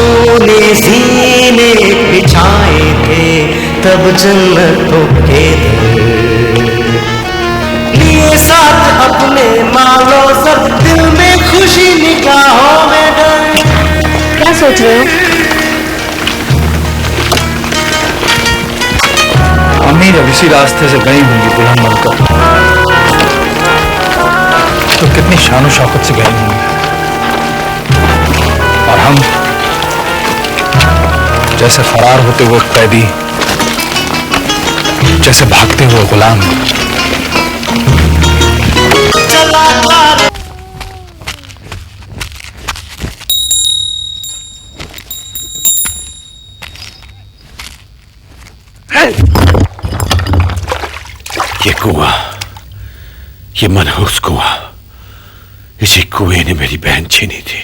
तूने सीने बिछाए थे तब जन्नतों के लिए साथ अपने मानो सब दिल में खुशी निगाहों में डर। क्या सोच रहे हो? अम्मी जब इसी रास्ते से गई होंगी बुलंद बनकर तो कितनी शान शौकत से गई होंगी, और हम जैसे फरार होते हुए कैदी, जैसे भागते हुए गुलाम। ये कुआं, ये मनहूस कुआं, इसी कुएं ने मेरी बहन छीनी थी,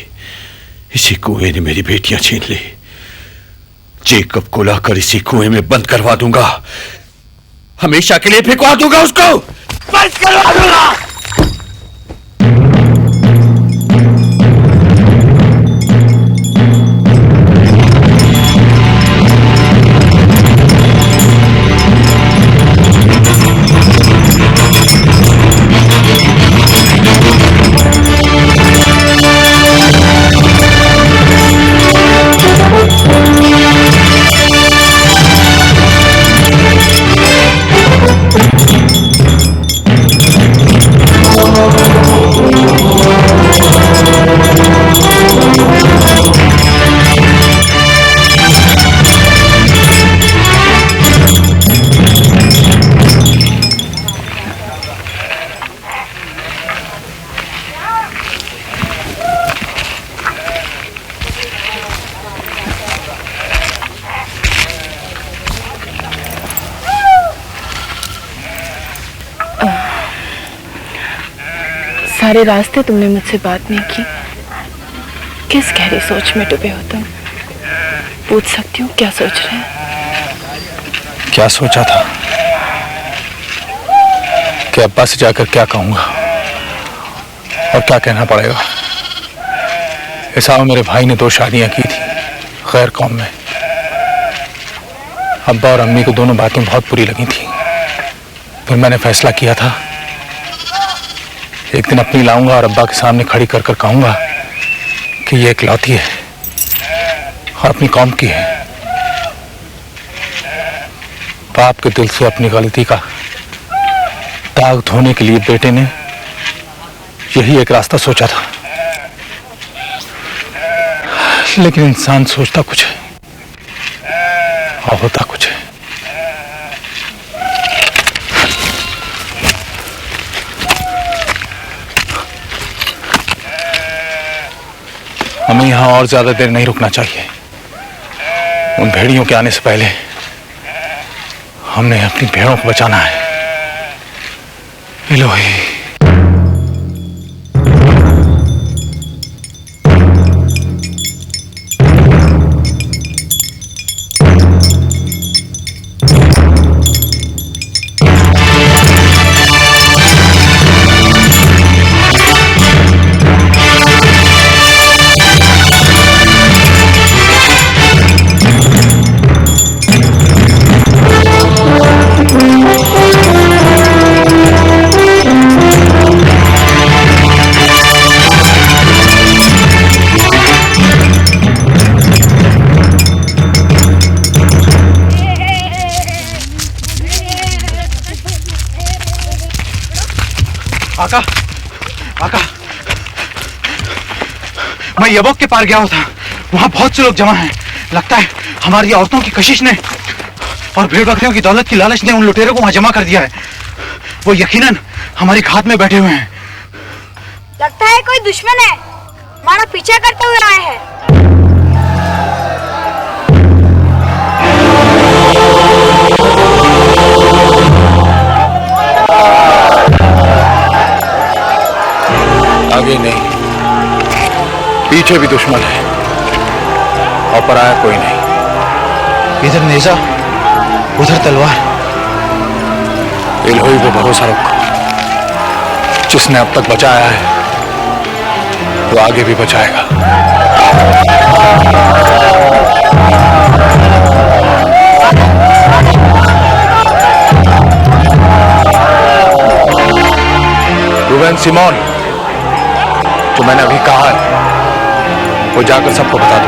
इसी कुएं ने मेरी बेटियां छीन ली। जेकब को लाकर इसी कुएं में बंद करवा दूंगा, हमेशा के लिए फेंकवा दूंगा उसको, बंद करवा दूंगा। सारे रास्ते तुमने मुझसे बात नहीं की। किस गहरी सोच में डूबे हो तुम? पूछ सकती हूँ क्या सोच रहे हैं? क्या सोचा था कि अब्बा से जाकर क्या कहूंगा और क्या कहना पड़ेगा। ऐसा मेरे भाई ने 2 शादियां की थी गैर कौम में। अब्बा और अम्मी को दोनों बातें बहुत बुरी लगी थी। फिर मैंने फैसला किया था एक दिन अपनी लाऊंगा और अब्बा के सामने खड़ी कर कर कहूंगा कि ये इकलौती है और अपनी कौम की है। बाप के दिल से अपनी गलती का दाग धोने के लिए बेटे ने यही एक रास्ता सोचा था, लेकिन इंसान सोचता कुछ है और होता कुछ है। हमें यहां और ज्यादा देर नहीं रुकना चाहिए। उन भेड़ियों के आने से पहले हमने अपनी भेड़ों को बचाना है। इलोही आका, आका, मैं यबोक के पार गया था। वहां बहुत से लोग जमा हैं। लगता है हमारी औरतों की कशिश ने और भेड़ बकरियों की दौलत की लालच ने उन लुटेरों को वहां जमा कर दिया है। वो यकीनन हमारी घात में बैठे हुए हैं। लगता है कोई दुश्मन है, हमारा पीछा करते हुए आए हैं। आगे नहीं, पीछे भी दुश्मन है और पराया कोई नहीं। इधर नेजा, उधर तलवार। इल्होई पे भरोसा रखो। जिसने अब तक बचाया है वो आगे भी बचाएगा। सिमोन, जो मैंने अभी कहा है वो जाकर सबको बता दो।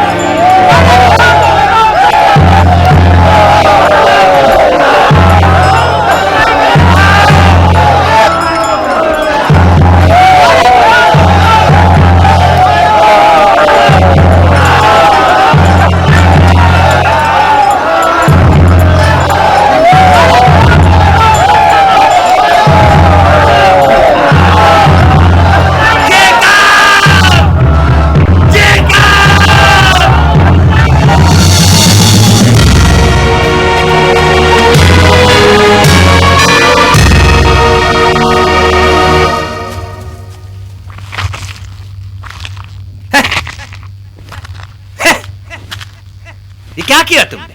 ये क्या किया तुमने?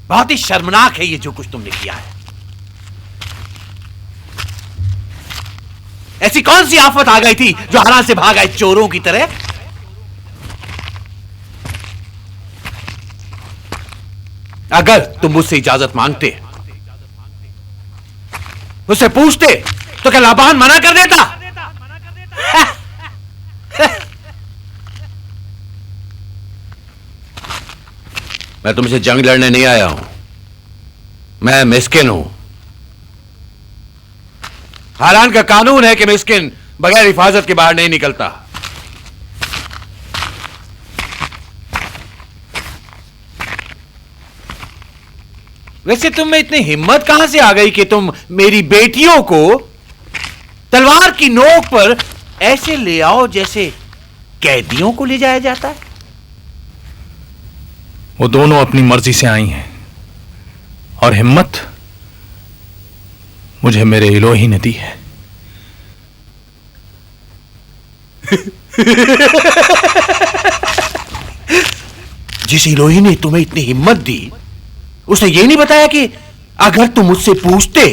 बहुत ही शर्मनाक है ये जो कुछ तुमने किया है। ऐसी कौन सी आफत आ गई थी जो हरा से भाग आए चोरों की तरह? अगर तुम मुझसे इजाजत मांगते, उससे पूछते, तो क्या लाबान मना कर देता? मैं तुमसे जंग लड़ने नहीं आया हूं। मैं मिस्किन हूं। हालान का कानून है कि मिस्किन बगैर हिफाजत के बाहर नहीं निकलता। वैसे तुम में इतनी हिम्मत कहां से आ गई कि तुम मेरी बेटियों को तलवार की नोक पर ऐसे ले आओ जैसे कैदियों को ले जाया जाता है? वो दोनों अपनी मर्जी से आई हैं और हिम्मत मुझे मेरे इलोही ने दी है। जिस इलोही ने तुम्हें इतनी हिम्मत दी, उसने ये नहीं बताया कि अगर तुम मुझसे पूछते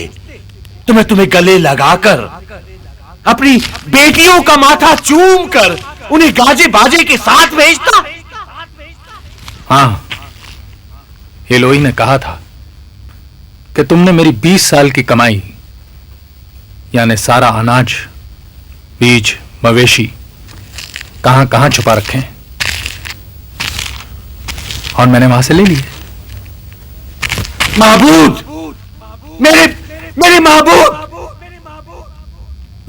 तो मैं तुम्हें गले लगाकर अपनी बेटियों का माथा चूम कर उन्हें गाजे बाजे के साथ भेजता? हाँ, इलोही ने कहा था कि तुमने मेरी 20 साल की कमाई यानी सारा अनाज, बीज, मवेशी कहां कहां छुपा रखे हैं और मैंने वहां से ले लिए। महबूद, मेरे महबूद,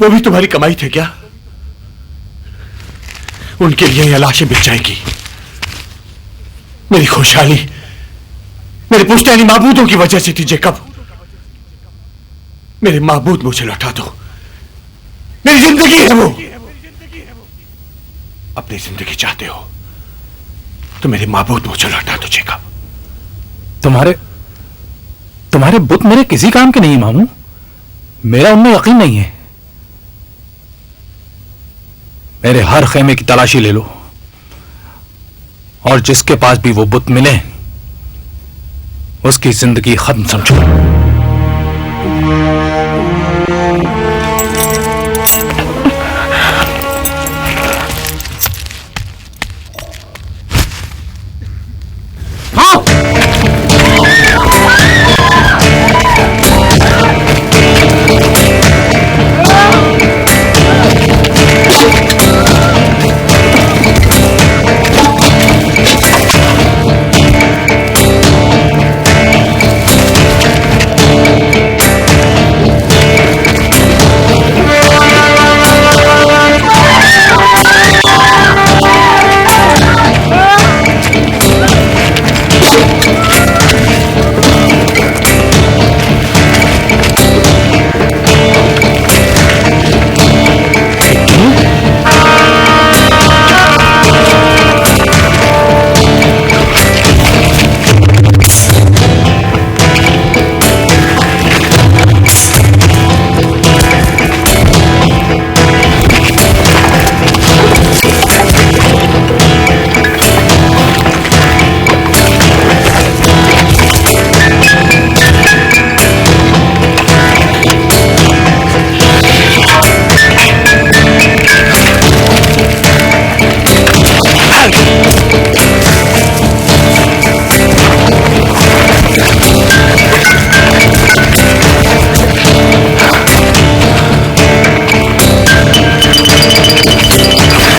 वो भी तुम्हारी कमाई थे क्या? उनके लिए यह लाशें बिक जाएंगी। मेरी खुशहाली मेरे पुश्तैनी महबूदों की वजह से थी। जेकब, मेरे महबूद मुझे लौटा दो। मेरी जिंदगी है वो। अपनी जिंदगी चाहते हो तो मेरे महबूद मुझे लौटा दो। जेकब, तुम्हारे बुत मेरे किसी काम के नहीं मामू। मेरा उनमें यकीन नहीं है। मेरे हर खेमे की तलाशी ले लो और जिसके पास भी वो बुत मिले उसकी जिंदगी खत्म समझो।